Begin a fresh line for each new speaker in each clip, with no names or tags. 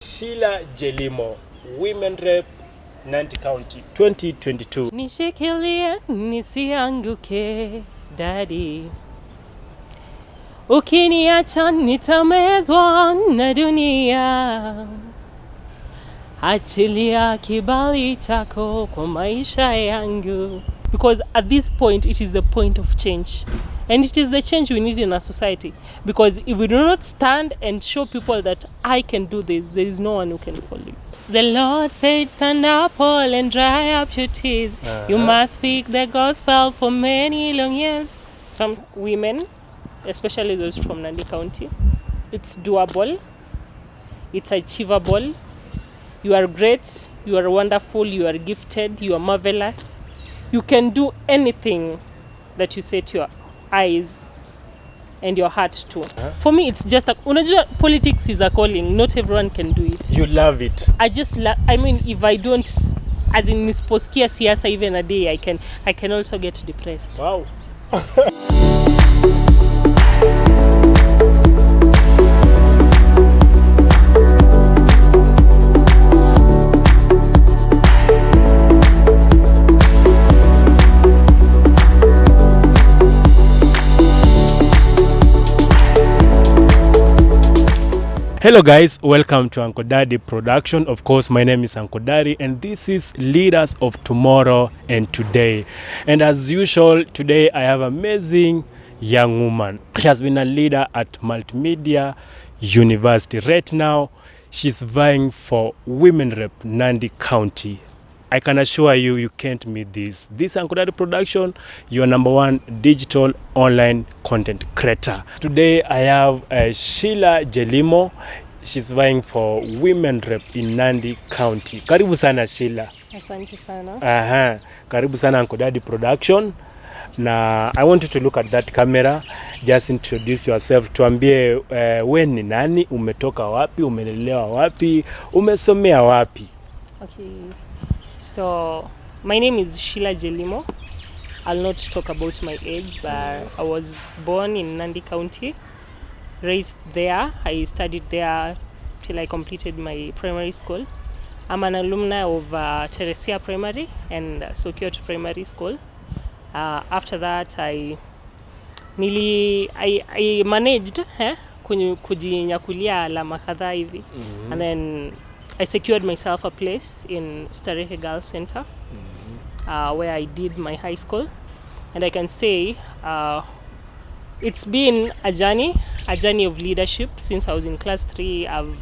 SHEILA JELIMO, Women Rep, Nandi County, 2022.
Nishikilie nisianguke, Daddy. Ukiniacha nitamezwa na dunia. Achilia kibali chako kwa maisha yangu. Because at this point, it is the point of change. And it is the change we need in our society. Because if we do not stand and show people that I can do this, there is no one who can follow you. The Lord said, stand up, Paul, and dry up your tears. You must speak the gospel for many long years. Some women, especially those from Nandi County, it's doable, it's achievable. You are great, you are wonderful, you are gifted, you are marvelous. You can do anything that you set your eyes and your heart to. For me, it's just unajua, politics is a calling. Not everyone can do it.
You love it.
I mean, if I don't, as in nisposikia siasa even a day, I can also get depressed.
Wow. Hello guys, welcome to ANKODADDYPRODUCTION. Of course, my name is ANKODADDY and this is Leaders of Tomorrow and Today. And as usual, today I have an amazing young woman. She has been a leader at Multimedia University. Right now, she's vying for Women Rep Nandi County. I can assure you, you can't meet this. This ANKODADDYPRODUCTION, your #1 digital online content creator. Today I have SHEILA Jelimo. She's vying for Women Rep in Nandi County. Karibu sana SHEILA.
Asante sana.
Karibu sana ANKODADDYPRODUCTION. Na I want you to look at that camera. Just introduce yourself. Tuambie we ni nani, umetoka wapi, umelelewa wapi, umesomea wapi?
Okay. So, my name is SHEILA Jelimo. I'll not talk about my age, but I was born in Nandi County, raised there. I studied there till I completed my primary school. I'm an alumni of Teresia Primary and Sugoi Primary School. After that, I managed kujinyakulia alama kadhaa hivi, and then I secured myself a place in STAREHE Girls Center, where I did my high school. And I can say it's been a journey of leadership. Since I was in class 3, I've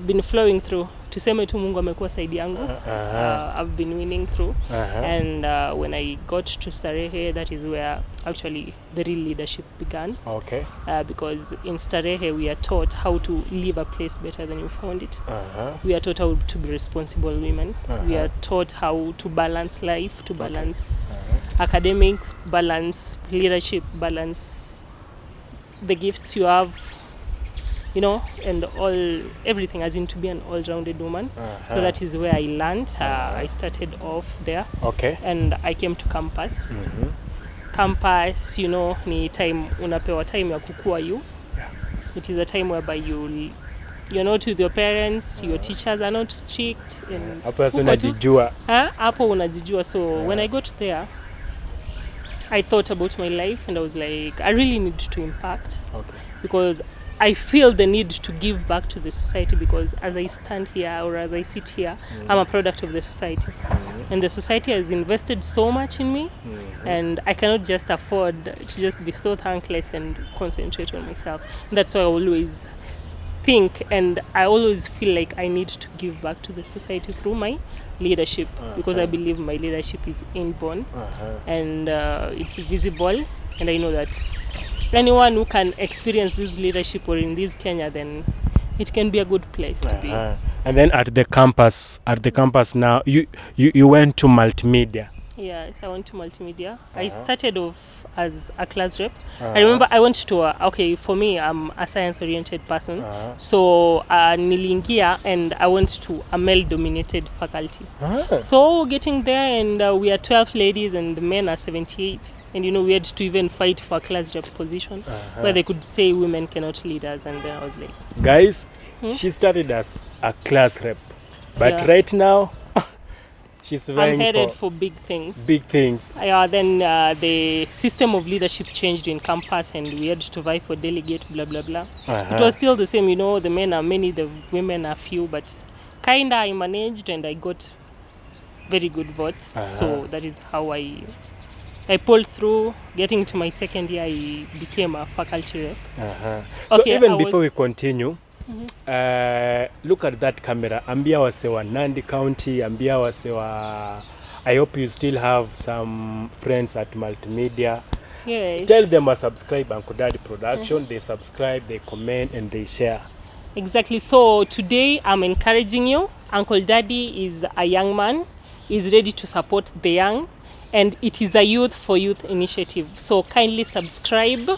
been flowing through. Tuseme tu Mungu amekuwa saidi yangu. I've been winning through. And when I got to STAREHE, that is where actually the real leadership began.
Okay.
Because in STAREHE we are taught how to leave a place better than you found it. We are taught how to be responsible women. We are taught how to balance life, to balance academics, balance leadership, balance the gifts you have, you know, and everything, as in to be an all-rounded woman. So that is where I learned. I started off there.
Okay.
And I came to campus. Campus, you know, ni time unapewa time ya kukua you. It is a time whereby you're not with your parents, your teachers are not strict.
Hapo unajijua.
Hapo unajijua. So when I got there, I thought about my life and I was like, I really need to impact. Okay. Because I feel the need to give back to the society, because as I stand here or as I sit here, I'm a product of the society. And the society has invested so much in me, and I cannot just afford to just be so thankless and concentrate on myself. And that's why I always think, and I always feel like I need to give back to the society through my leadership, because I believe my leadership is inborn, and it's visible, and I know that anyone who can experience this leadership or in this Kenya, then it can be a good place to be.
And then at the campus now, you went to Multimedia.
Yes, I went to Multimedia. I started off as a class rep. I remember I went to for me, I'm a science-oriented person. So nilingia and I went to a male-dominated faculty. So getting there, and we are 12 ladies and the men are 78. And you know, we had to even fight for a class rep position where they could say women cannot lead us. And then I was like,
guys, She started as a class rep, but
Yeah.
right now she's
I'm
vying
headed
for
for big things.
big things.
Then the system of leadership changed in campus, and we had to vie for delegate, blah blah blah. It was still the same, the men are many, the women are few, but kinda I managed and I got very good votes. So that is how I pulled through. Getting to my second year, I became a faculty rep.
So
Okay,
even
I
before
was-
we continue, look at that camera. Ambia wase wa Nandi County, ambia wase wa... I hope you still have some friends at multimedia.
Yes.
Tell them to subscribe ANKODADDY Production. They subscribe, they comment, and they share.
Exactly. So today I'm encouraging you. Uncle Daddy is a young man, is ready to support the young, and it is a youth for youth initiative. So kindly subscribe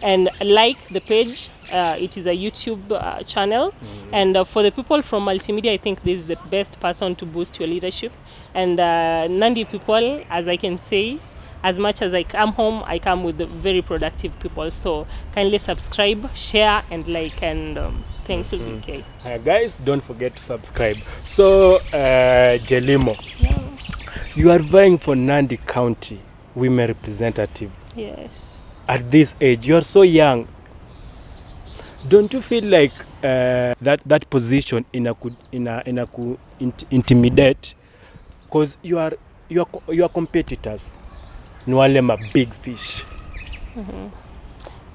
and like the page. It is a YouTube channel. And for the people from multimedia, I think this is the best person to boost your leadership. And Nandi people, as I can say, as much as I come home, I come with very productive people. So kindly subscribe, share, and like, and thanks will be okay.
Guys, don't forget to subscribe. So, Jelimo, you are vying for Nandi County women representative.
Yes.
At this age, you are so young. Don't you feel like that position intimidate? Because your competitors, ni wale ma big fish.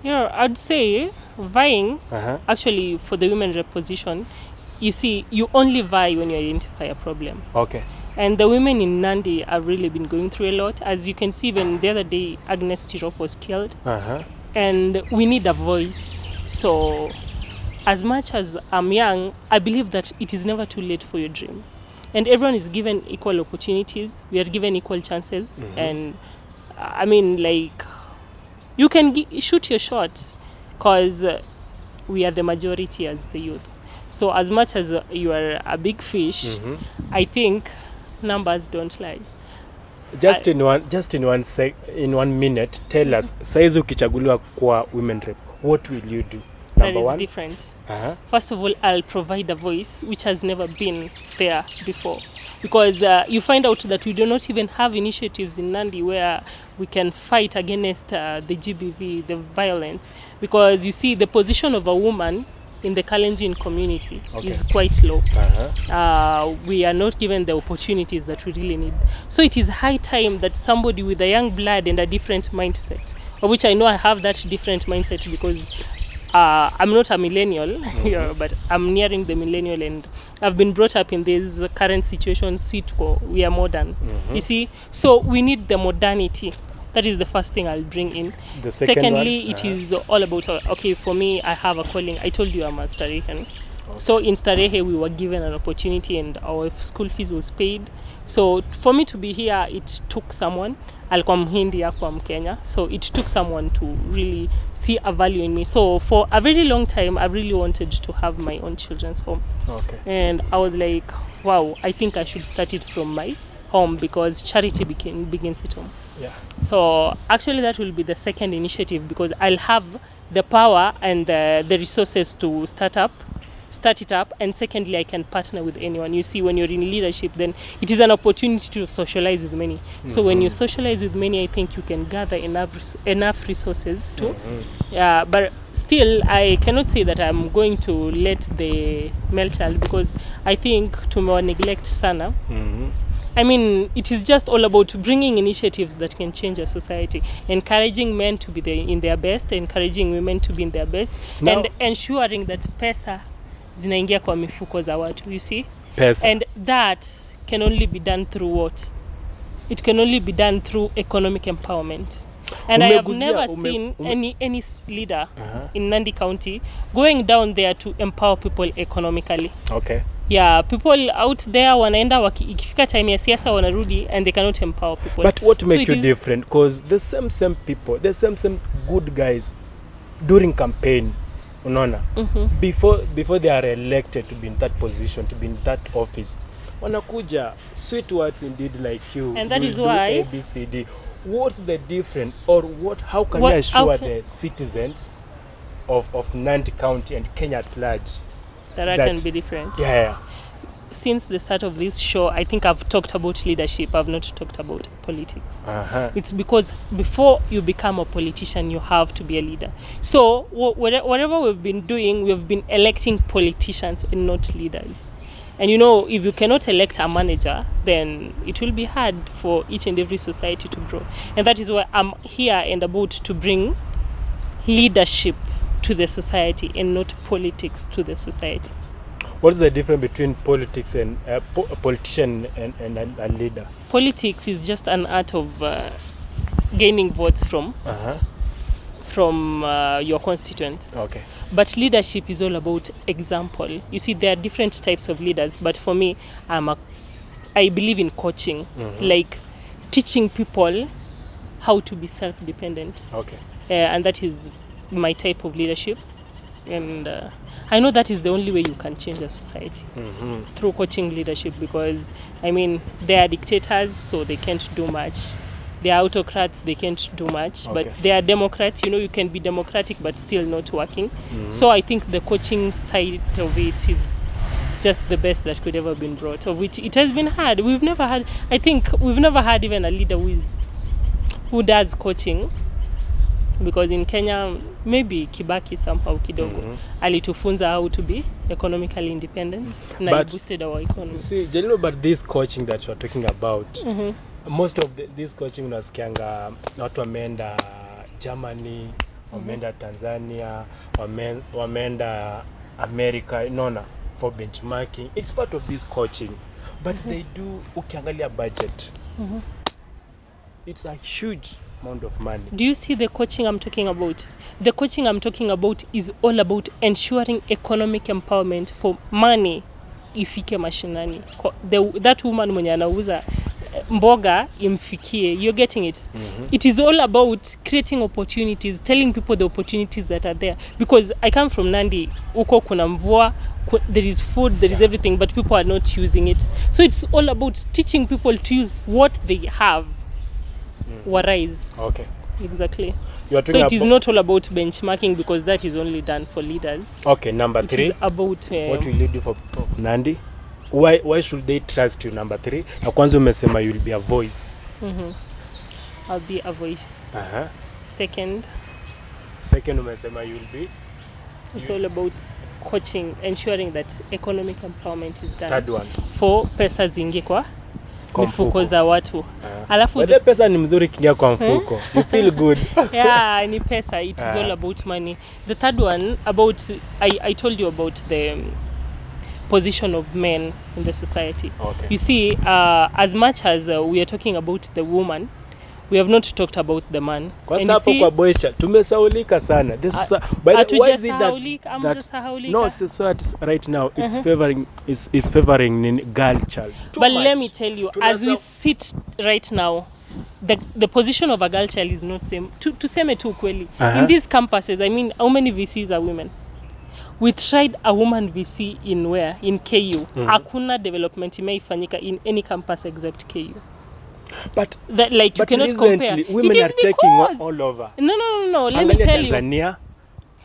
Yeah, I'd say vying actually for the women rep position. You see, you only vie when you identify a problem.
Okay.
And the women in Nandi have really been going through a lot. As you can see, even the other day, Agnes Tirop was killed. And we need a voice. So as much as I'm young, I believe that it is never too late for your dream. And everyone is given equal opportunities. We are given equal chances. And I mean, like, you can shoot your shots, because we are the majority as the youth. So as much as you are a big fish, I think numbers don't lie.
Just in one minute, tell us, saizi ukichaguliwa kwa women rep, what will you do?
That is
one?
different. First of all, I'll provide a voice which has never been there before. Because you find out that we do not even have initiatives in Nandi where we can fight against the GBV, the violence. Because you see, the position of a woman in the Kalenjin community is quite low. We are not given the opportunities that we really need. So it is high time that somebody with a young blood and a different mindset, of which I know I have that different mindset because I'm not a millennial, but I'm nearing the millennial, and I've been brought up in this current situation. We are modern. You see, so we need the modernity. That is the first thing I'll bring in.
The secondly,
it is all about, okay, for me, I have a calling. I told you I'm a STAREHE. So in STAREHE, we were given an opportunity and our school fees was paid. So for me to be here, it took someone. Alikuwa Mhindi, hakuwa Mkenya. So it took someone to really see a value in me. So for a very long time, I really wanted to have my own children's home. And I was like, wow, I think I should start it from my home, because charity begins at home. So actually that will be the second initiative, because I'll have the power and the resources to start it up, and secondly, I can partner with anyone. You see, when you're in leadership, then it is an opportunity to socialize with many. So when you socialize with many, I think you can gather enough resources to. But still, I cannot say that I'm going to let the male child, because I think tumewa neglect sana. I mean, it is just all about bringing initiatives that can change a society, encouraging men to be in their best, encouraging women to be in their best, and ensuring that pesa zinaingia kwa mifuko za watu, you see?
Pesa.
And that can only be done through what? It can only be done through economic empowerment. And I have never seen any leader in Nandi County going down there to empower people economically. Yeah, people out there wanaenda ikifika time ya siasa wanarudi, and they cannot empower people.
But what makes you different? Because the same people, the same good guys during campaign, unaona, before they are elected to be in that position, to be in that office, wanakuja sweet words indeed like you.
And that is why
ABCD. What's the difference, or how can you assure the citizens of Nandi County and Kenya at large
that I can be different.
Yeah.
Since the start of this show, I think I've talked about leadership. I've not talked about politics. It's because before you become a politician, you have to be a leader. So whatever we've been doing, we've been electing politicians and not leaders. And you know, if you cannot elect a manager, then it will be hard for each and every society to grow. And that is why I'm here and about to bring leadership to the society and not politics to the society.
What is the difference between politics and politician and a leader?
Politics is just an art of gaining votes from your constituents.
Okay.
But leadership is all about example. You see, there are different types of leaders, but for me, I believe in coaching, like teaching people how to be self-dependent.
Okay.
And that is my type of leadership. And I know that is the only way you can change a society, through coaching leadership, because I mean, they are dictators, so they can't do much. They are autocrats, they can't do much.
Okay.
But they are democrats. You know, you can be democratic but still not working. So I think the coaching side of it is just the best that could ever been brought, of which it has been hard. We've never had even a leader who does coaching. Because in Kenya, maybe Kibaki somehow kidogo alitufunza how to be economically independent, and it boosted our economy.
See, Jelimo, but this coaching that you're talking about, most of this coaching unasikianga watu wameenda Germany, wameenda Tanzania, wameenda America, for benchmarking. It's part of this coaching, but they do ukiangalia budget. It's a huge amount of money. Do
you see the coaching I'm talking about? The coaching I'm talking about is all about ensuring economic empowerment for money ifike mashinani. That woman mwenye anauza mboga imfikie. You're getting it? It is all about creating opportunities, telling people the opportunities that are there. Because I come from Nandi, uko kuna mvua, there is food, there is everything, but people are not using it. So it's all about teaching people to use what they have. Warise.
Okay.
Exactly. So it is not all about benchmarking, because that is only done for leaders.
Okay, number 3.
It is about
what will you do for Nandi? Why should they trust you? Number 3. Na kwanza umesema you will be a voice.
I'll be a voice. Second
umesema you will be.
It's all about coaching, ensuring that economic empowerment is done.
Third one.
For pesa zingi kwa mifuko za watu.
Alafu the pesa ni mzuri kingia kwa mfuko. You feel good.
Yeah, ni pesa. It is all about money. The third one, I told you about the position of men in the society.
Okay.
You see, as much as we are talking about the woman, we have not talked about the man.
Kwa sababu kwa boysha tumesaulika sana. This is why is it that no society right now it's favoring girl child.
But let me tell you, as we sit right now, the position of a girl child is not same. Tuseme tu kweli. In these campuses, I mean, how many VCs are women? We tried a woman VC in where? In KU. Hakuna development imeifanyika in any campus except KU.
But
that, like, you cannot compare.
Women are taking all over.
No. Let me tell you.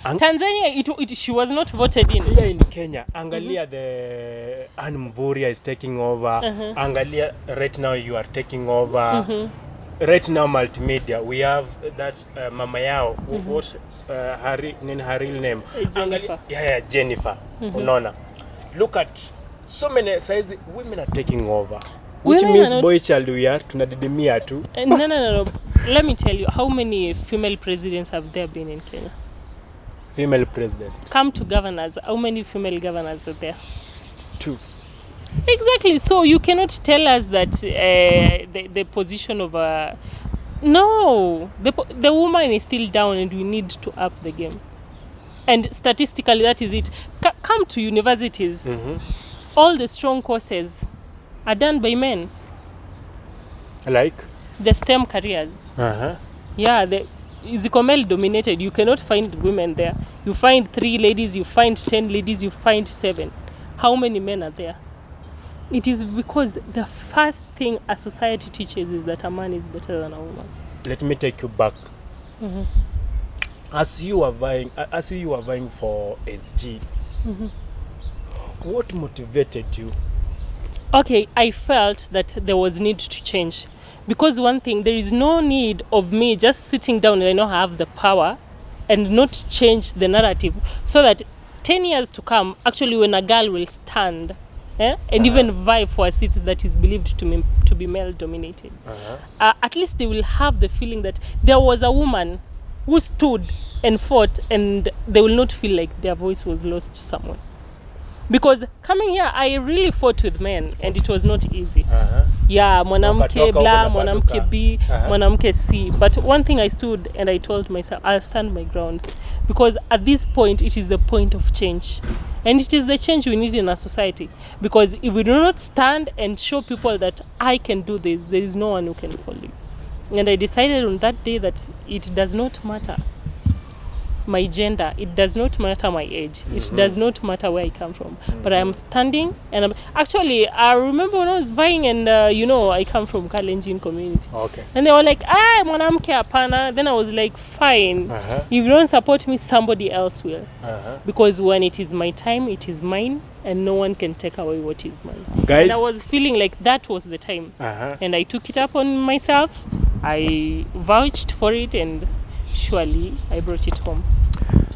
Tanzania, she was not voted in.
Here in Kenya, Angalia the Anmvuria is taking over. Angalia, right now you are taking over. Right now, multimedia, we have that Mama Yao, what her real name?
Jennifer.
Yeah, Jennifer. Unona. Look at so many sizes, women are taking over. Which means boy child we are tunadidimia tu.
No. Let me tell you, how many female presidents have there been in Kenya?
Female president.
Come to governors, how many female governors are there?
2.
Exactly. So you cannot tell us that the position of a... No. The woman is still down and we need to up the game. And statistically, that is it. Come to universities. All the strong courses are done by men.
Like?
The STEM careers. Yeah, ziko male dominated. You cannot find women there. You find 3 ladies, you find 10 ladies, you find 7. How many men are there? It is because the first thing a society teaches is that a man is better than a woman.
Let me take you back. As you are vying for SG, What motivated you?
Okay, I felt that there was need to change. Because one thing, there is no need of me just sitting down and I don't have the power and not change the narrative so that 10 years to come, actually when a girl will stand and even vie for a seat that is believed to be male dominated, at least they will have the feeling that there was a woman who stood and fought, and they will not feel like their voice was lost somewhere. Because coming here, I really fought with men and it was not easy. Yeah, mwanamke blah, mwanamke B, mwanamke C. But one thing I stood and I told myself, I'll stand my grounds. Because at this point, it is the point of change. And it is the change we need in our society. Because if we do not stand and show people that I can do this, there is no one who can follow you. And I decided on that day that it does not matter my gender, it does not matter my age, it does not matter where I come from, but I am standing. And I remember when I was vying and I come from Kalenjin community, and they were like, mwanamke hapana. Then I was like, fine, if you don't support me, somebody else will, because when it is my time, it is mine and no one can take away what is mine. Guys, and I was feeling like that was the time, and I took it up on myself, I vouched for it, and surely I brought it home.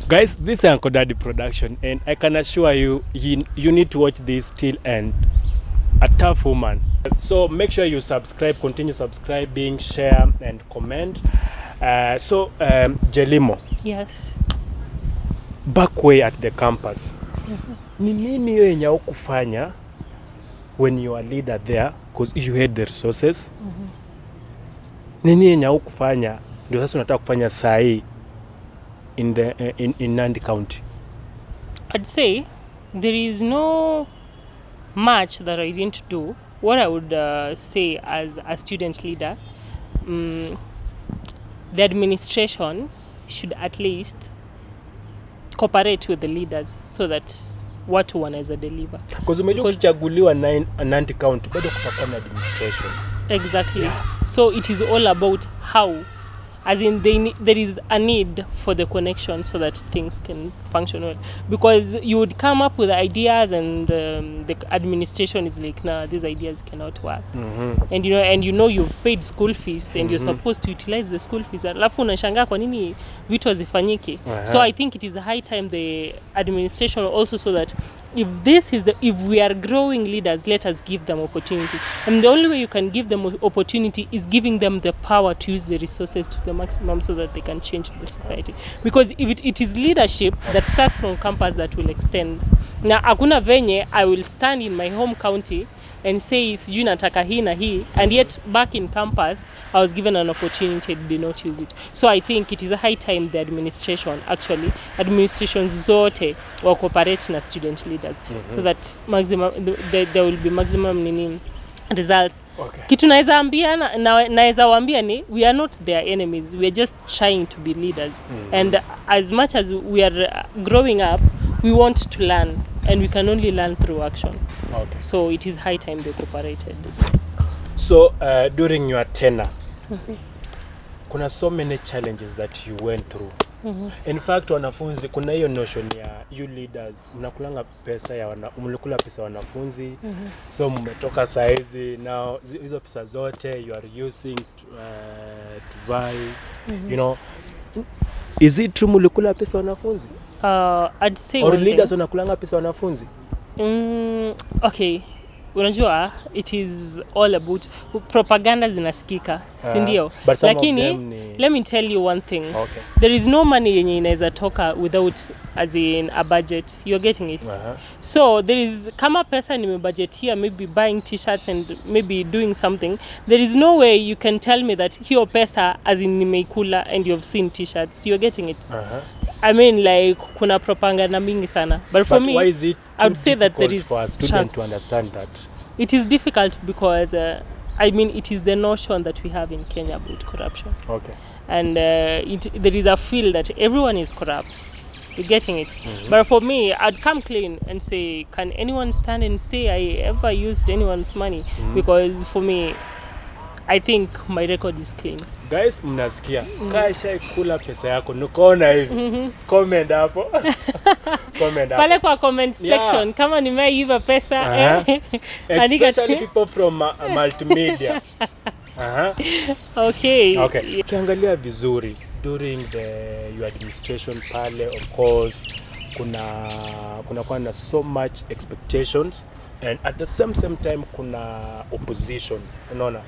Guys, this is ANKODADDY production, and I can assure you, you need to watch this till end. A tough woman. So make sure you subscribe, continue subscribing, share and comment. Jelimo.
Yes.
Back way at the campus. Ni nini hiyo yenye ukufanya when you are leader there, because you had the resources? Nini yenye ukufanya ndio sasa unataka kufanya saa hii in Nandi County?
I'd say there is no much that I didn't do. What I would say as a student leader, the administration should at least cooperate with the leaders so that watu wanaweza deliver.
Because umejua ukichaguliwa Nandi County bado kutakuwa na administration.
Exactly. Yeah. So it is all about how, as in there is a need for the connection so that things can function well. Because you would come up with ideas and the administration is like, nah, these ideas cannot work. And you've paid school fees and you're supposed to utilize the school fees. Alafu unashangaa kwa nini vitu hazifanyiki. So I think it is a high time the administration also, so that if we are growing leaders, let us give them opportunity. And the only way you can give them opportunity is giving them the power to use the resources to the maximum so that they can change the society. Because if it is leadership that starts from campus that will extend. Na hakuna venye I will stand in my home county and say sijui nataka hii na hii, and yet back in campus I was given an opportunity and did not use it. So I think it is a high time the administrations zote wa cooperate na student leaders so that there will be maximum results. Kitu naweza waambia ni we are not their enemies, we are just trying to be leaders. And as much as we are growing up, we want to learn, and we can only learn through action. So it is high time they cooperated.
So during your tenure, kuna so many challenges that you went through. In fact, wanafunzi, kuna hiyo notion ya you leaders mnakulanga pesa ya mlikula pesa wanafunzi. So mmetoka saizi now hizo pesa zote you are using to buy, is it true mlikula pesa wanafunzi?
I'd say
or leaders wanakulanga pesa wanafunzi?
Okay, unajua it is all about propaganda zinasikika, si ndio? Lakini let me tell you one thing. There is no money yenye inaweza toka without as in a budget. You're getting it? So there is, kama pesa nimebudget here, maybe buying t-shirts and maybe doing something, there is no way you can tell me that hiyo pesa as in nimeikula and you've seen t-shirts. You're getting it? I mean, like kuna propaganda mingi sana. But for me,
why is it
I would say that there is
for students to understand that?
It is difficult because it is the notion that we have in Kenya about corruption. And there is a feel that everyone is corrupt. You're getting it? But for me, I'd come clean and say, can anyone stand and say I ever used anyone's money? Because for me, I think my record is clean.
Guys, mnasikia. Kasha kula pesa yako. Nukoona hivi. Comment hapo. Comment hapo.
Pale kwa comment section kama nimeiva pesa
especially people from multimedia.
Okay.
Ukiangalia vizuri during your administration pale, of course kuna na so much expectations, and at the same time kuna opposition. Unaona,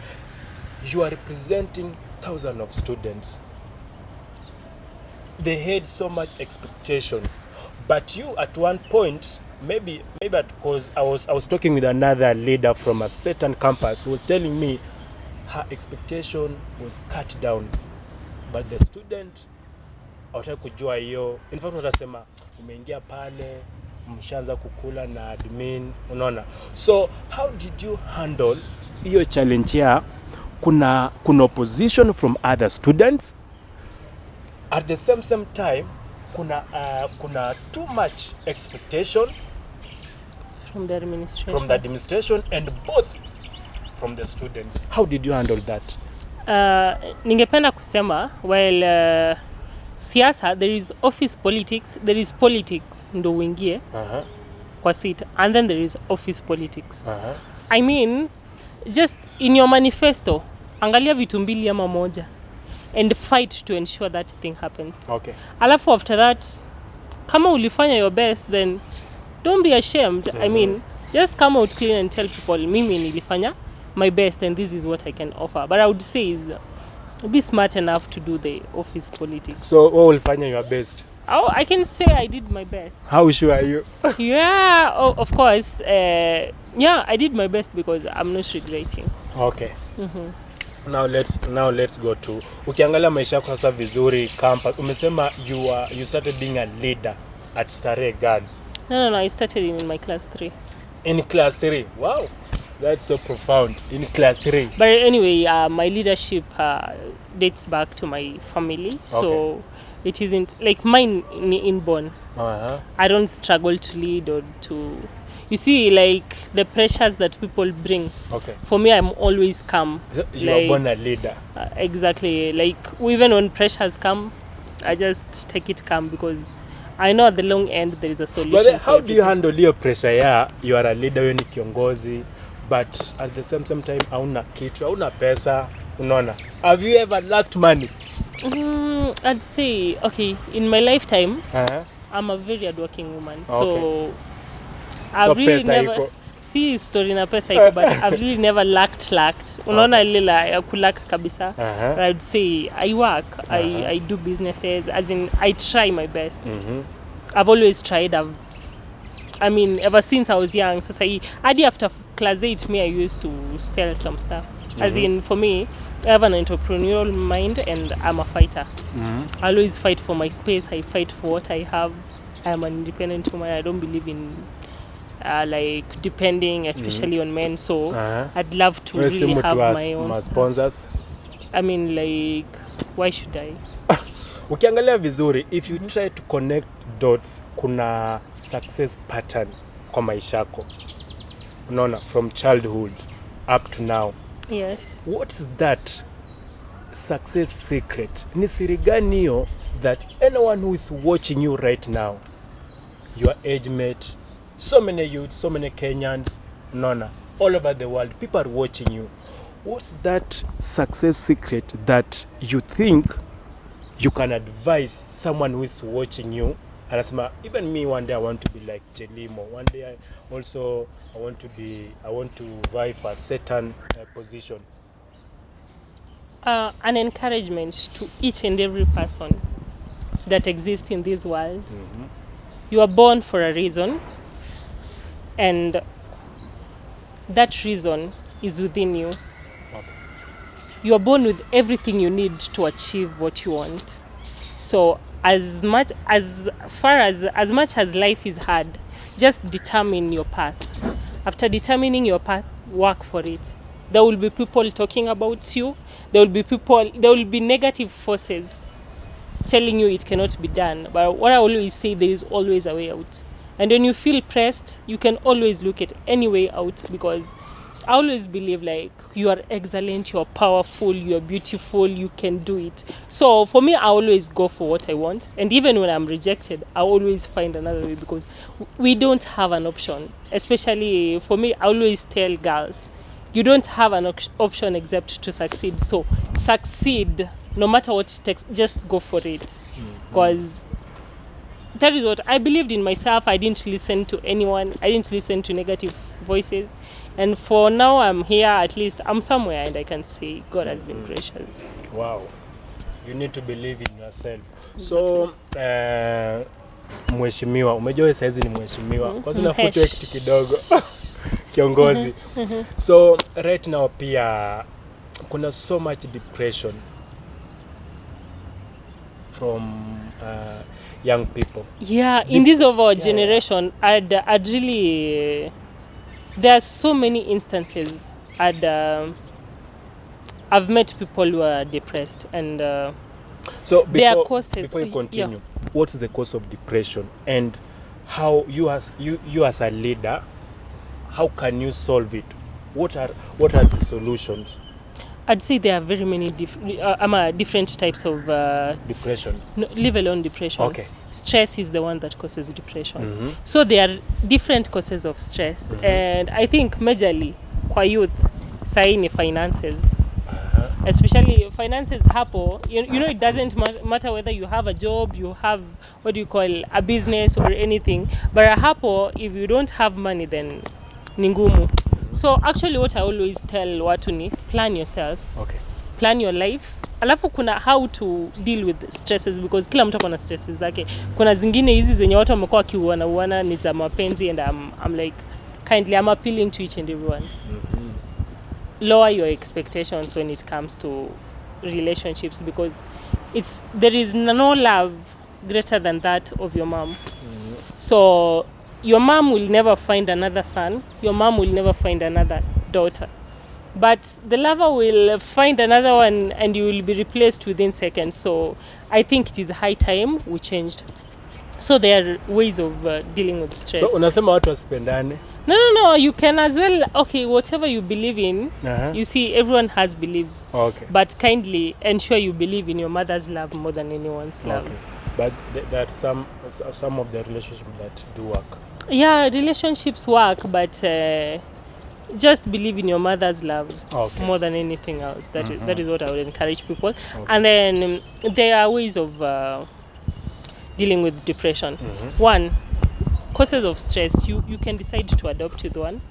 you are representing thousands of students. They had so much expectation, but you at one point, maybe because I was talking with another leader from a certain campus who was telling me her expectation was cut down, but the student hawataka kujua hiyo. In fact watasema umeingia pale mshaanza kukula na admin, unaona. So how did you handle hiyo challenge ya kuna opposition from other students, at the same time kuna too much expectation
from the
administration and both from the students? How did you handle that?
Ningependa kusema while siasa, there is office politics, there is politics ndo uingie kwa seat, and then there is office politics. I mean, just in your manifesto angalia vitu mbili ama moja and fight to ensure that thing happens. Alafu after that, kama ulifanya your best, then don't be ashamed. I mean, just come out clean and tell people mimi nilifanya my best and this is what I can offer. But I would say is be smart enough to do the office politics.
So what will find your best?
Oh, I can say I did my best.
How sure are you?
Yeah, of course. Yeah, I did my best because I'm not regretting.
Okay. Now let's go to ukiangalia maisha yako sasa vizuri campus. Umesema you started being a leader at Starehe Girls.
No, I started in my class 3.
In class 3. Wow. That's so profound. In class 3.
But anyway, my leadership dates back to my family. So it isn't like mine inborn. I don't struggle to lead or to... You see, like the pressures that people bring. For me, I'm always calm.
You are born a leader.
Exactly. Like even when pressures come, I just take it calm because I know at the long end there is a solution.
But how do you handle your pressure? Yeah, you are a leader when you kiongozi, but at the same time, hauna kitu, hauna pesa, unaona. Have you ever lacked money?
I'd say, okay, in my lifetime, I'm a very hardworking woman. So I've really never see story na pesa iko, but I've really never lacked. Unaona ile ya kulaka kabisa. I'd say I work, I do businesses, as in I try my best. I've always tried. I mean, ever since I was young. Sasa hadi after class 8 me I used to sell some stuff. As in, for me, I have an entrepreneurial mind and I'm a fighter. I always fight for my space. I fight for what I have. I am an independent woman. I don't believe in like depending especially on men, so I'd love to really have my own sponsors. I mean, like, why should I?
Ukiangalia vizuri, if you try to connect dots, kuna success pattern kwa maisha yako, unaona, from childhood up to now.
Yes.
What's that success secret? Ni siri gani hiyo that anyone who is watching you right now, your age mate, so many youths, so many Kenyans, nona, all over the world, people are watching you. What's that success secret that you think you can advise someone who is watching you? And even me, one day I want to be like Jelimo. One day I want to vie for a certain position.
An encouragement to each and every person that exists in this world. You are born for a reason, and that reason is within you. You are born with everything you need to achieve what you want. So as much as life is hard, just determine your path. After determining your path, work for it. There will be people talking about you. There will be negative forces telling you it cannot be done. But what I always say, there is always a way out. And when you feel pressed, you can always look at any way out, because I always believe like you are excellent, you are powerful, you are beautiful, you can do it. So for me, I always go for what I want, and even when I'm rejected, I always find another way because we don't have an option. Especially for me, I always tell girls, you don't have an option except to succeed. So succeed, no matter what it takes, just go for it. Because that is what I believed in myself. I didn't listen to anyone. I didn't listen to negative voices. And for now, I'm here. At least I'm somewhere, and I can say God has been gracious.
Wow. You need to believe in yourself. So, mheshimiwa, umejua saizi ni mheshimiwa. Kwa sababu nafutua kitu kidogo. Kiongozi. So, right now pia kuna so much depression from young people.
Yeah, in this of our generation, I'd really... there are so many instances. I've met people who are depressed, and
so
there are causes.
Before you continue, what's the cause of depression, and how you as a leader, how can you solve it? What are the solutions?
I'd say there are very many different types of
depressions.
No, leave alone depression.
Okay.
Stress is the one that causes depression. So there are different causes of stress, and I think majorly kwa youth sahi ni finances. Especially finances hapo, you know, it doesn't matter whether you have a job, you have what do you call a business or anything, but hapo if you don't have money then ni ngumu. So actually what I always tell watu ni plan yourself.
Okay.
Plan your life. Alafu kuna how to deal with stresses, because kila mtu akona stresses zake. Kuna zingine hizi zenye watu wamekuwa kiuana ni za mapenzi, and I'm like kindly I'm appealing to each and everyone. Lower your expectations when it comes to relationships, because there is no love greater than that of your mom. So your mom will never find another son, your mom will never find another daughter, but the lover will find another one and you will be replaced within seconds. So I think it is high time we changed. So there are ways of dealing with stress.
So unasema watu wasipendane?
No, you can as well. Okay, whatever you believe in, you see everyone has beliefs.
Okay.
But kindly ensure you believe in your mother's love more than anyone's love.
Okay. But that some of the relationships that do work.
Yeah, relationships work, but just believe in your mother's love more than anything else. That is what I would encourage people. Okay. And then there are ways of dealing with depression. One, causes of stress. You can decide to adopt with one.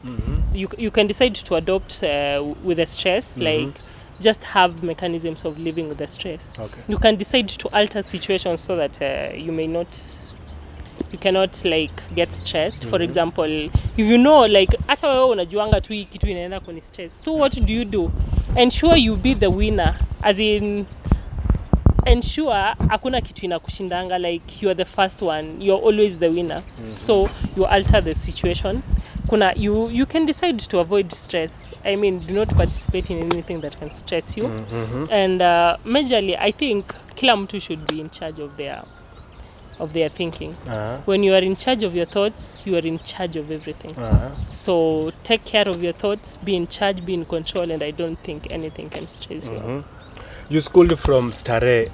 You can decide to adopt with the stress, like just have mechanisms of living with the stress.
Okay.
You can decide to alter situations so that you cannot like get stressed. For example, if you know like hata wewe unajuanga tu hii kitu inaenda kuni stress, so what do? Ensure you be the winner, as in ensure hakuna kitu inakushindanga, like you are the first one, you're always the winner. So you alter the situation. You can decide to avoid stress. I mean, do not participate in anything that can stress you. And majorly I think kila mtu should be in charge of their thinking. When you are in charge of your thoughts, you are in charge of everything. So take care of your thoughts, be in charge, be in control, and I don't think anything can stress you.
You schooled from STAREHE,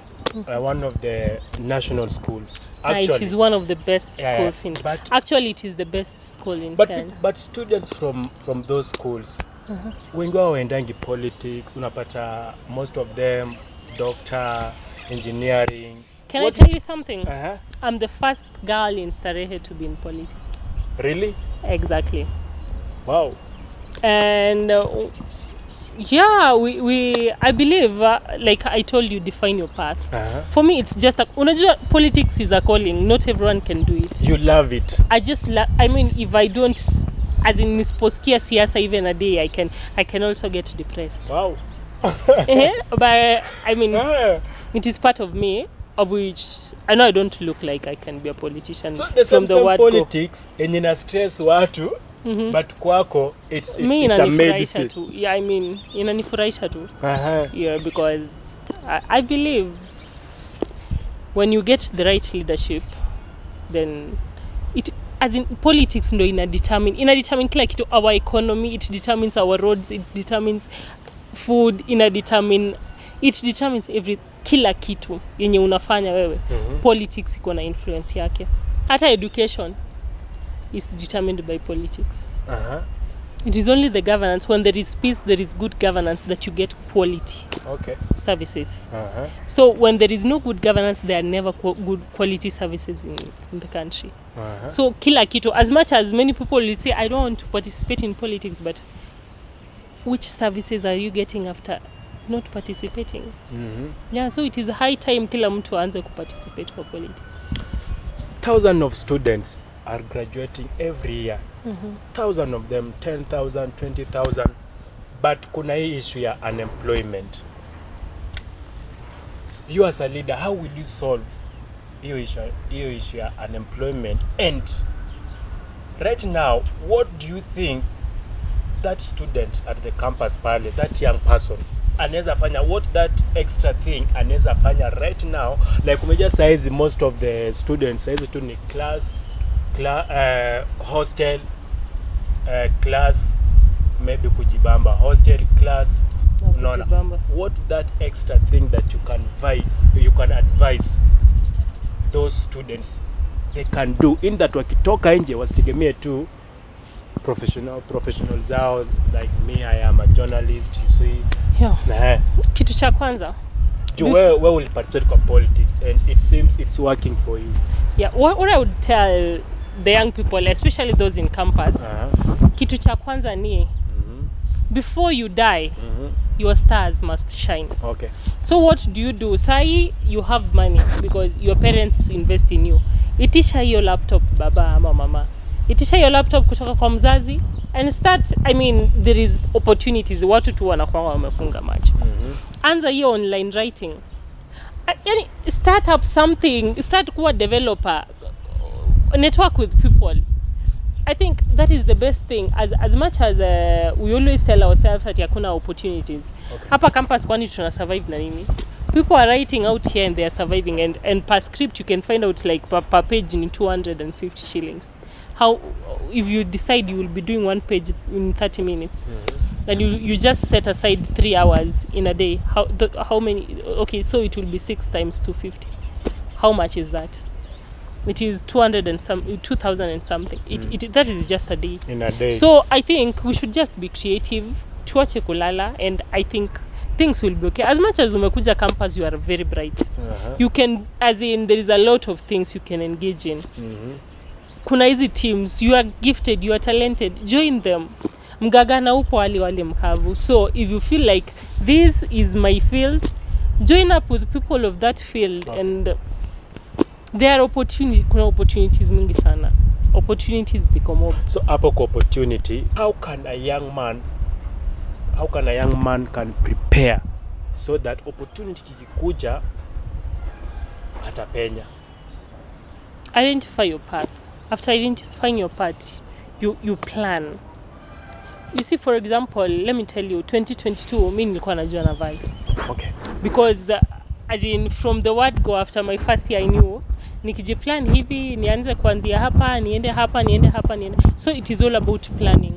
one of the national schools. Actually,
it is one of the best schools in. Actually, it is the best school in Kenya.
But students from those schools, wengi wao waendangi politics, unapata most of them doctor, engineering.
Can I tell you something? I'm the first girl in STAREHE to be in politics.
Really?
Exactly.
Wow.
And yeah, I believe, like I told you, define your path. For me, it's just unajua, politics is a calling. Not everyone can do it.
You love it.
I mean, if I don't, as in nisposikia siasa even a day, I can also get depressed.
Wow.
But I mean, it is part of me, of which I know I don't look like I can be a politician.
So there's
from the word
politics and ina stress watu, but kwako it's a medicine.
Yeah, I mean, inanifurahisha tu. Yeah, because I believe when you get the right leadership, then as in politics ndo ina determine kila kitu, our economy, it determines our roads, it determines food, it determines kila kitu yenye unafanya wewe. Politics iko na influence yake. Hata education is determined by politics. It is only the governance. When there is peace, there is good governance, that you get quality services. So when there is no good governance, there are never good quality services in the country. So kila kitu, as much as many people will say, I don't want to participate in politics, but which services are you getting after not participating? Yeah, so it is high time kila mtu aanze kuparticipate for politics.
Thousands of students are graduating every year. Thousands of them, 10,000, 20,000. But kuna hii issue ya unemployment. You as a leader, how will you solve hiyo issue ya unemployment? And right now, what do you think that student at the campus pale, that young person, anaweza fanya, what that extra thing anaweza fanya right now? Like umeja saizi most of the students saizi tu ni hostel, class, maybe kujibamba, hostel, class, no. What that extra thing that you can advise those students they can do in that wakitoka nje wasitegemee tu professional zao, like me, I am a journalist, you see.
Kitu cha kwanza,
where will participate in politics, and it seems it's working for you.
Yeah, what I would tell the young people, especially those in campus, kitu cha kwanza ni before you die, your stars must shine. So what do? Sai you have money because your parents invest in you. Itisha your laptop, baba ama mama. Itisha your laptop kutoka kwa mzazi and start. I mean, there is opportunities. Watu tu wanakuwa wamefunga macho. Anza hiyo online writing. Yani start up something. Start kuwa developer. Network with people. I think that is the best thing. As much as we always tell ourselves that hakuna opportunities. Hapa campus kwani tuna survive na nini? People are writing out here and they are surviving, and per script you can find out like per page in 250 shillings. How, if you decide you will be doing one page in 30 minutes, and you just set aside 3 hours in a day, how many? Okay, so it will be 6 times 250. How much is that? It is 200 and some 2,000 and something. That is just a day.
In a day.
So I think we should just be creative, tuache kulala, and I think things will be okay. As much as umekuja campus, you are very bright. You can, as in, there is a lot of things you can engage in. Kuna hizi teams, you are gifted, you are talented, join them. Mgagana upo wali mkavu. So if you feel like this is my field, join up with people of that field. And there are kuna opportunities mingi sana. Opportunities ziko mob.
So hapo kwa opportunity, how can a young man can prepare so that opportunity kikuja atapenya?
Identify your path. After identifying your path, you plan. You see, for example, let me tell you, 2022 mimi nilikuwa najua na vibe. Because as in from the word go, after my first year I knew nikijiplan hivi nianze kuanzia hapa niende hapa. So it is all about planning.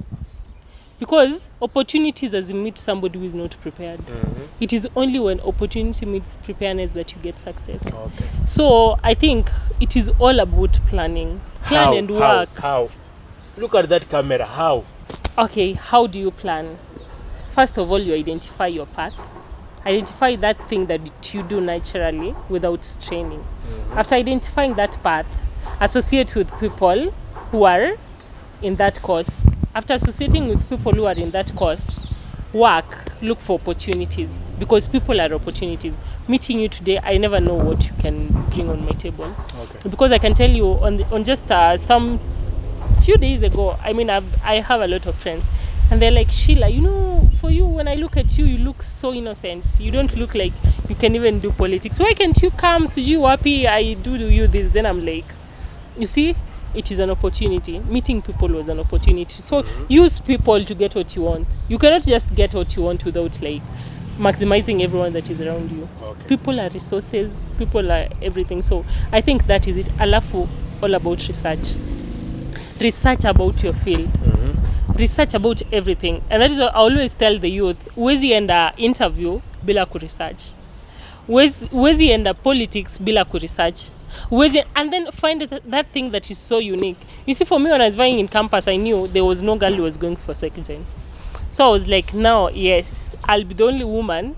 Because opportunities as you meet somebody who is not prepared. It is only when opportunity meets preparedness that you get success. So I think it is all about planning. Plan and work.
How? Look at that camera. How?
Okay, how do you plan? First of all, you identify your path. Identify that thing that you do naturally without straining. After identifying that path, associate with people who are in that course. After associating with people who are in that course, look for opportunities, because people are opportunities. Meeting you today, I never know what you can bring on my table. Because I can tell you on just some few days ago, I mean, I have a lot of friends, and they're like, Sheila, you know, for you, when I look at you, you look so innocent. You don't look like you can even do politics. Why can't you come? So you happy? I do you this. Then I'm like, you see, it is an opportunity. Meeting people was an opportunity. So use people to get what you want. You cannot just get what you want without like maximizing everyone that is around you. People are resources. People are everything. So I think that is it. Alafu, all about research. research about your field. Research about everything. And that is what I always tell the youth. Huwezi enda interview bila kuresearch. Huwezi enda politics bila kuresearch. And then find that thing that is so unique. You see, for me, when I was vying in campus, I knew there was no girl who was going for second gen. So I was like, now, yes, I'll be the only woman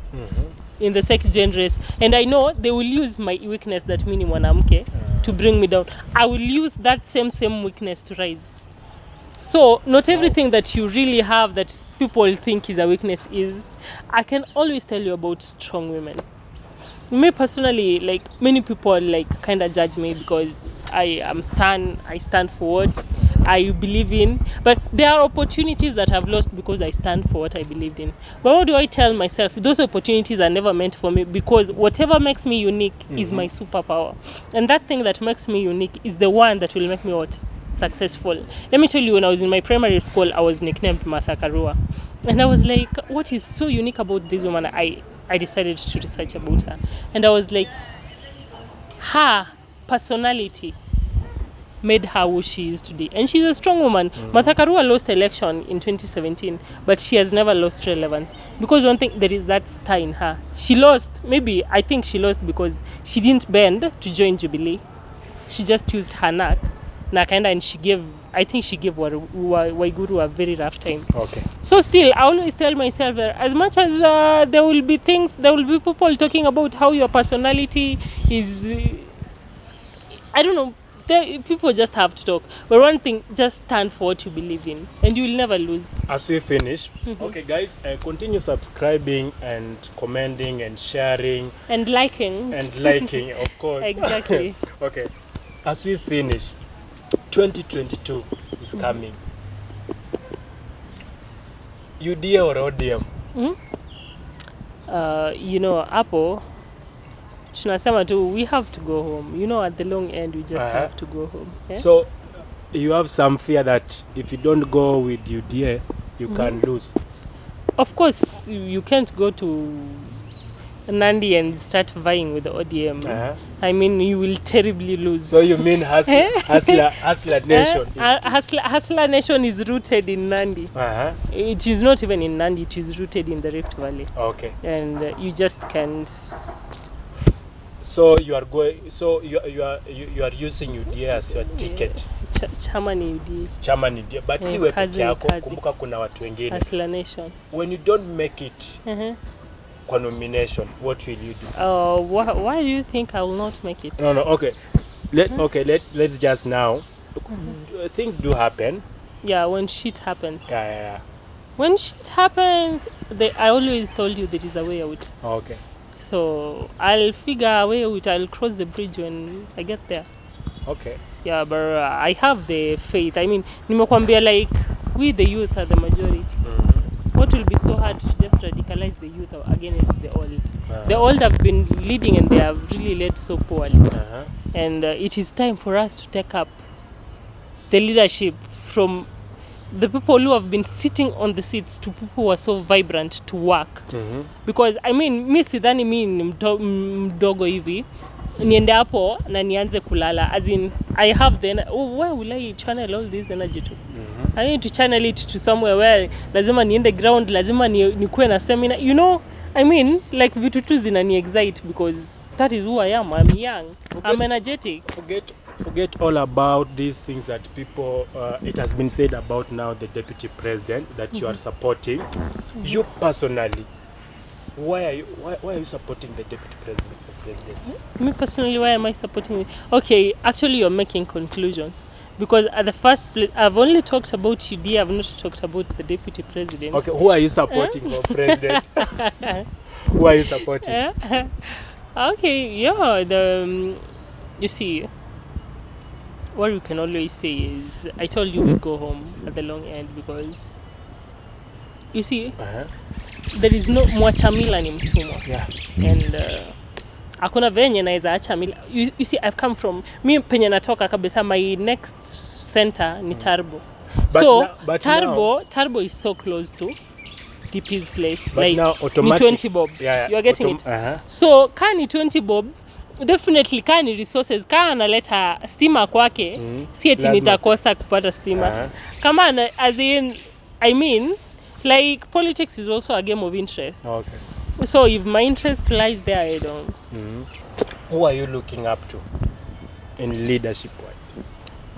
in the second gen race. And I know they will use my weakness, that mini mwanamke, to bring me down. I will use that same weakness to rise. So not everything that you really have that people think is a weakness is. I can always tell you about strong women. Me personally, like, many people like kind of judge me because I stand for what I believe in. But there are opportunities that I've lost because I stand for what I believed in. But what do I tell myself? Those opportunities are never meant for me, because whatever makes me unique is my superpower. And that thing that makes me unique is the one that will make me what? Successful. Let me tell you, when I was in my primary school, I was nicknamed Martha KARUA. And I was like, what is so unique about this woman? I decided to research about her. And I was like, her personality made her who she is today. And she's a strong woman. Martha KARUA lost election in 2017, but she has never lost relevance. Because one thing, there is that star in her. She lost, I think she lost because she didn't bend to join Jubilee. She just used her knack. And she gave WARUGURU a very rough time. Okay. So still, I always tell myself that as much as there will be people talking about how your personality is, I don't know, people just have to talk. But one thing, just stand for what you believe in, and you will never lose.
As we finish, okay guys, continue subscribing and commenting and sharing.
And liking.
And liking, of course.
Exactly.
Okay, as we finish, 2022 is coming. UDA or ODM?
Apple, tunasema tu, we have to go home. At the long end, we just have to go home. Yeah?
So, you have some fear that if you don't go with UDA, you can lose? Of
course, you can't go to Nandi and start vying with the ODM. I mean, you will terribly lose.
So you mean Hustler Nation?
Hustler Nation is rooted in Nandi. It is not even in Nandi, it is rooted in the Rift Valley.
Okay.
And you just can't.
So you are going. So you are using UDA as your ticket.
Chamani UDA.
Chamani UDA. But si wewe peke yako, kumbuka kuna watu wengine.
Hustler Nation.
When you don't make it. For nomination, what will you do?
Why do you think I will not make it?
No. Okay. Let's just now. Things do happen.
Yeah, when shit happens.
Yeah.
When shit happens, I always told you there is a way out.
Okay.
So I'll figure a way out. I'll cross the bridge when I get there.
Okay.
Yeah, but I have the faith. I mean, nimekwambia, like, we the youth are the majority. What will be so hard to just radicalize the youth against the old? The old have been leading and they have really led so poorly. And it is time for us to take up the leadership from the people who have been sitting on the seats to people who are so vibrant to work. Because, I mean, mi sidhani mi ni mdogo hivi, niende hapo na nianze kulala. As in, I have where will I channel all this energy to? I need to channel it to somewhere where lazima niende ground, lazima nikuwe na seminar. I mean, like, vitu tu zinani excite because that is who I am. I'm young. I'm energetic.
Forget all about these things that people, it has been said about now the deputy president that you are supporting. You personally, why are you supporting the deputy president for presidency?
Me personally, why am I supporting it? Okay, actually you're making conclusions. Because at the first place, I've only talked about UDA, I've not talked about the deputy president.
Okay, who are you supporting for president? Who are you supporting?
Okay, yeah, you see, what we can always say is, I told you we go home at the long end because, you see, there is no mwachamila ni mtumwa. Yeah. And hakuna venye naweza acha mila. You see, I've come from, mi penye natoka kabisa, my next center ni Turbo. But Turbo is so close to DP's place.
But
like,
now automatic,
ni 20 bob.
Yeah,
you are getting it. So, ka ni 20 bob, definitely kaa ni resources, kaa analeta stima kwake, si eti nitakosa kupata stima. Kama as in, I mean, like politics is also a game of interest.
Okay.
So if my interest lies there, I don't.
Who are you looking up to in leadership?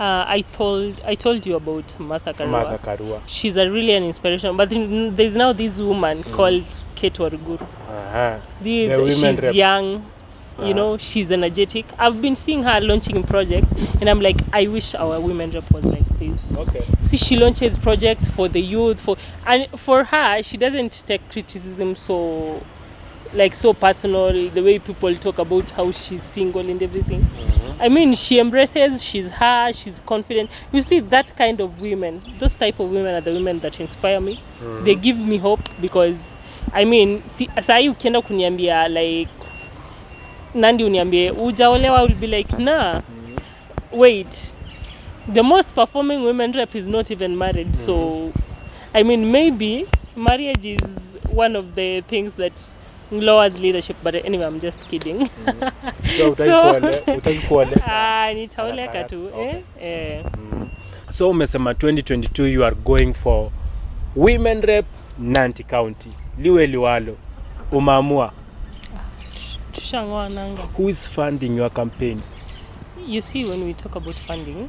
I told you about KARUA.
Martha KARUA.
She's a really an inspiration. But there's now this woman called WARUGURU. She's young, you know, she's energetic. I've been seeing her launching projects, and I'm like, I wish our women rep was like this.
Okay.
See, she launches projects for the youth, and for her, she doesn't take criticism so personal, the way people talk about how she's single and everything. I mean, she embraces, she's confident. You see, that kind of women, those type of women are the women that inspire me. They give me hope because, I mean, sahi ukienda kuniambia like, Nandi uniambie, ujaolewa, will be like, nah, wait, the most performing women rep is not even married. So, I mean, maybe marriage is one of the things that lowers leadership, but anyway, I'm just kidding.
So
nitaoleka tu.
So umesema 2022 you are going for women rep Nandi County. Liwe liwalo. Umaamua.
Tushangoa nanga.
Who is funding your campaigns?
You see, when we talk about funding,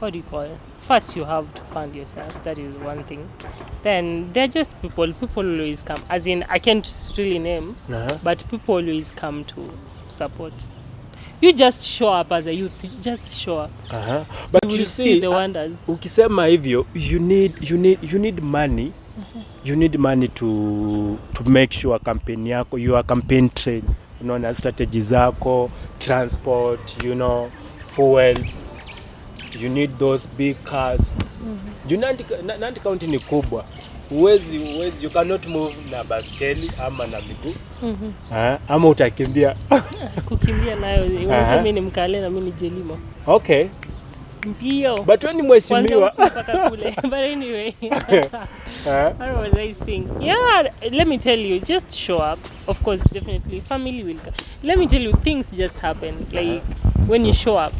what do you call it? First, you have to fund yourself. That is one thing. Then they're just people. People always come. As in, I can't really name, but people always come to support. You just show up as a youth. You just show up.
But you
see the wonders.
Ukisema hivyo, you need money. You need money to make sure campaign yako, your campaign train, you know, na strategy zako, transport, you know, fuel. You need those big cars. Nandi County ni kubwa. Uwezi, you cannot move na baskeli ama na miguu. Ama utakimbia.
Kukimbia nayo, mimi ni mkale na mimi ni jelimo.
Okay.
Mpio.
But when mheshimiwa.
But anyway. What was I saying? Yeah, let me tell you, just show up. Of course, definitely, family will come. Let me tell you, things just happen. Like, when you show up,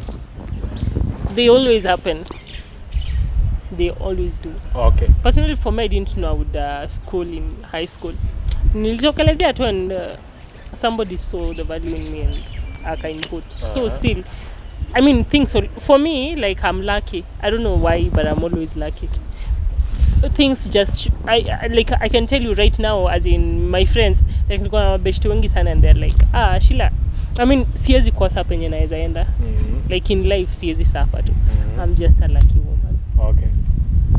they always happen. They always do.
Okay.
Personally, for me, I didn't know with school in high school. Nilijokelezea tu and somebody saw the value in me and aka input. So still, I mean, things for me, like, I'm lucky. I don't know why, but I'm always lucky. Things just, I can tell you right now, as in my friends, like, niko na mabeshte wengi sana and they're like, Sheila, I mean, siwezi kosa penye naeza enda. Like, in life, siwezi suffer tu. I'm just a lucky woman.
Okay.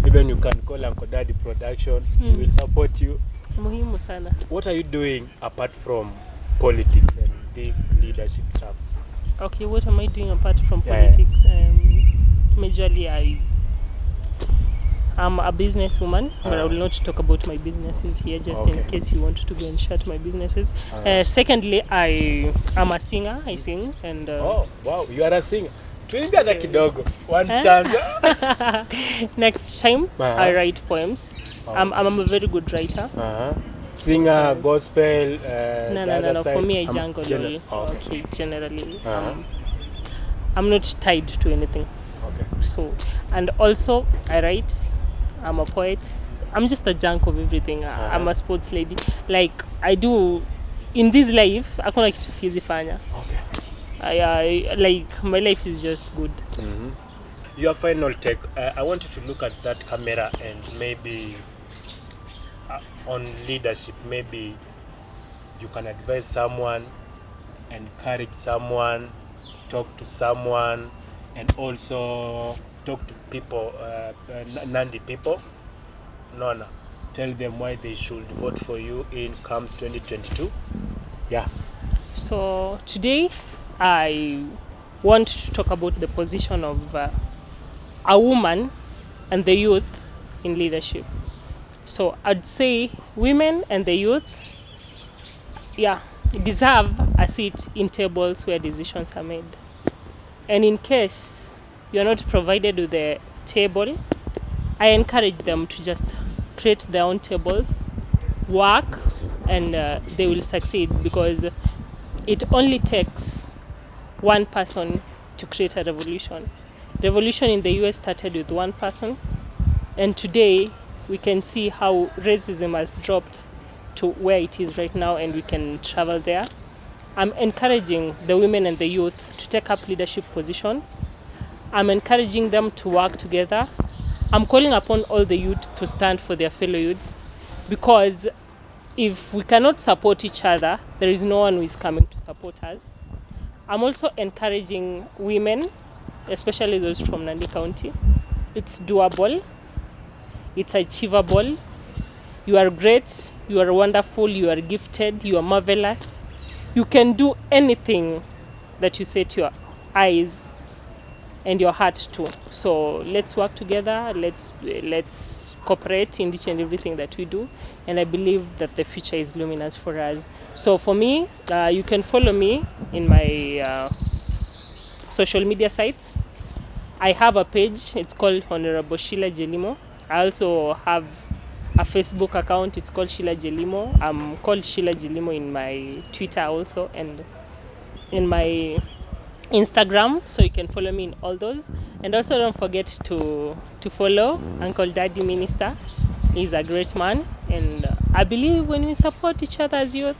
Even you can call ANKODADDYPRODUCTION. We will support you.
Muhimu sana.
What are you doing apart from politics and this leadership stuff?
Okay, what am I doing apart from politics? Majorly, I'm a businesswoman, but I will not talk about my businesses here, just in case you want to go and shut my businesses. Secondly, I am a singer. I sing. And
oh, wow, you are a singer. Tuimbe na kidogo. One stanza.
Next time, I write poems. I'm a very good writer.
Singer, gospel,
no. For me, I jungle. Okay, generally. I'm not tied to anything.
Okay.
So, and also, I write. I'm a poet. I'm just a junk of everything. I'm a sports lady. Like, I do, in this life, I can't like to see the fanya.
Okay.
Like, my life is just good.
Your final take, I want you to look at that camera and maybe on leadership, maybe you can advise someone, encourage someone, talk to someone, and also talk to people, Nandi people. Nona, tell them why they should vote for you in comes 2022. Yeah.
So today I want to talk about the position of a woman and the youth in leadership. So I'd say women and the youth, deserve a seat in tables where decisions are made. And in case you're not provided with a table, I encourage them to just create their own tables, work, and they will succeed, because it only takes one person to create a revolution. Revolution in the US started with one person, and today we can see how racism has dropped to where it is right now, and we can travel there. I'm encouraging the women and the youth to take up leadership position. I'm encouraging them to work together. I'm calling upon all the youth to stand for their fellow youths, because if we cannot support each other, there is no one who is coming to support us. I'm also encouraging women, especially those from Nandi County. It's doable. It's achievable. You are great. You are wonderful. You are gifted. You are marvelous. You can do anything that you set your eyes and your heart to. So let's work together. Let's cooperate in each and everything that we do. And I believe that the future is luminous for us. So for me, you can follow me in my social media sites. I have a page. It's called Honorable SHEILA Jelimo. I also have a Facebook account. It's called SHEILA Jelimo. I'm called SHEILA Jelimo in my Twitter also, and in my Instagram, so you can follow me in all those. And also don't forget to follow Uncle Daddy Minister. He's a great man, and I believe when we support each other as youth,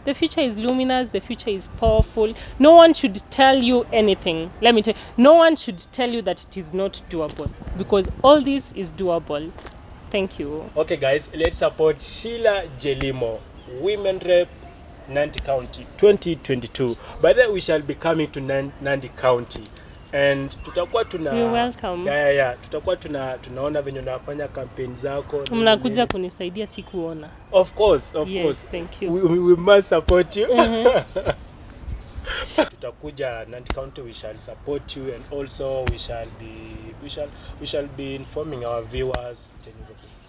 the future is luminous, the future is powerful. No one should tell you anything. Let me tell you, no one should tell you that it is not doable, because all this is doable. Thank you.
Okay guys, let's support SHEILA Jelimo, Women Rep Nandi County 2022. By the way, we shall be coming to Nandi County, and tutakuwa
You're welcome.
tutakuwa tunaona venye unafanya campaign zako.
Mnakuja kunisaidia sikuona.
Of course.
Thank you.
We must support you. Tutakuja Nandi County, we shall support you, and also we shall be informing our viewers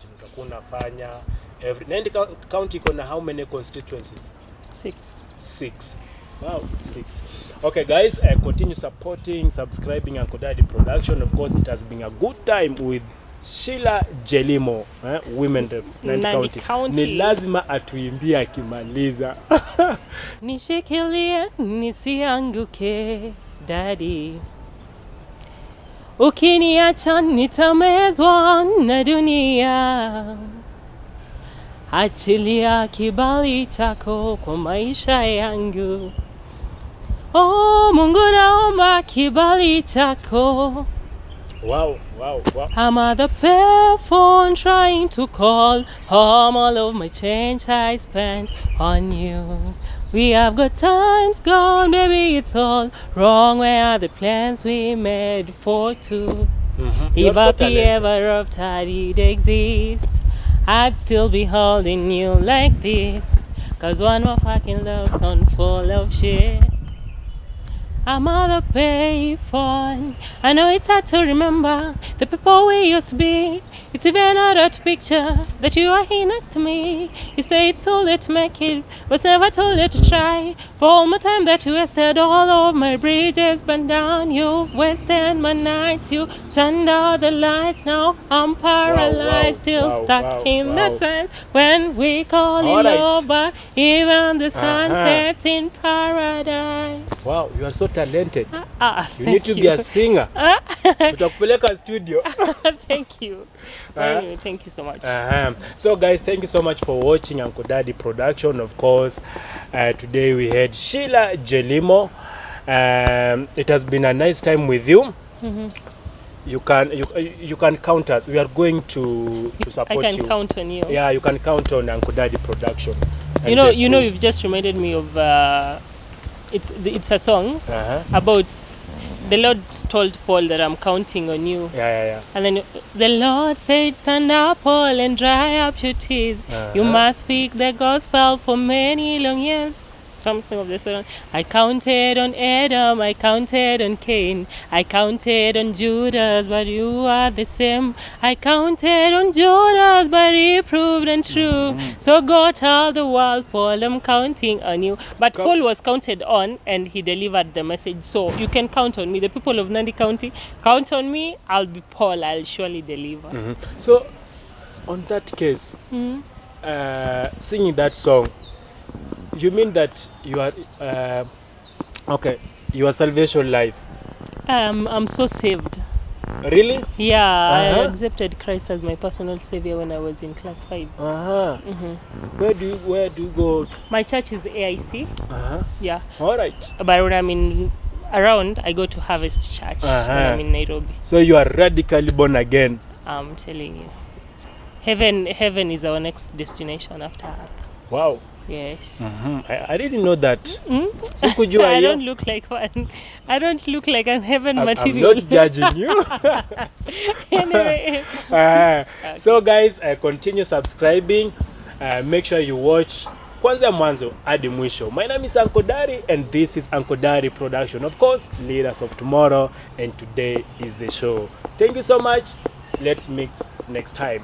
tutakuwa nafanya every Nandi County iko how many constituencies? 6. Wow, 6. Okay guys, continue supporting, subscribing ANKODADDY Production. Of course, it has been a good time with SHEILA Jelimo, Women Rep Nandi County. Ni lazima atuimbie akimaliza.
Nishikilie nisianguke daddy, ukiniacha nitamezwa na dunia. Achilia kibali chako kwa maisha yangu. Oh, Mungu naomba kibali chako.
Wow.
I'm at the payphone trying to call home. All of my change I spent on you. We have got times gone, baby, it's all wrong. Where are the plans we made for two? If happy ever after did exist, I'd still be holding you like this. Cause one more fucking love song full of shit. I'm on a payphone. I know it's hard to remember the people we used to be. It's even harder to picture that you are here next to me. You say it's too late to make it, but it's never too late to try. For all my time that you wasted, all of my bridges burned down. You wasted my nights, you turned out the lights. Now I'm paralyzed, still stuck in the time when we call it over. Even the sun sets in paradise.
Wow, you are so talented. You need to
you.
be a singer. Tutakupeleka studio.
Thank you. Anyway, thank you so much.
So guys, thank you so much for watching ANKODADDY Production. Of course, today we had SHEILA Jelimo. It has been a nice time with you. You can count us. We are going to support you.
I can count on you.
Yeah, you can count on ANKODADDY Production.
You know, you've just reminded me of it's a song about the Lord told Paul that I'm counting on you.
Yeah.
And then the Lord said, stand up, Paul, and dry up your tears. You must speak the gospel for many long years. Something of the sort. I counted on Adam, I counted on Cain, I counted on Judas, but you are the same. I counted on Judas, but he proved untrue. So go tell the world, Paul, I'm counting on you. But Paul was counted on, and he delivered the message. So you can count on me. The people of Nandi County, count on me. I'll be Paul. I'll surely deliver.
So, on that case, singing that song, you mean that you are okay, your salvation life?
I'm so saved.
Really?
Yeah, I
Uh-huh.
accepted Christ as my personal savior when I was in class 5.
Uh-huh. Where do you go?
My church is AIC.
Uh-huh.
Yeah,
All right.
but when I'm in around, I go to Harvest Church when I'm in Nairobi.
So you are radically born again.
I'm telling you, heaven is our next destination after earth.
Wow.
Yes.
I didn't know that. Sikujua
I
hiyo.
don't look like one. I don't look like a heaven
I'm
material.
not judging you.
Anyway,
So guys, continue subscribing. Make sure you watch kwanza mwanzo hadi mwisho. My name is ANKODADDY and this is ANKODADDY Production. Of course, Leaders of Tomorrow, and today is the show. Thank you so much. Let's meet next time.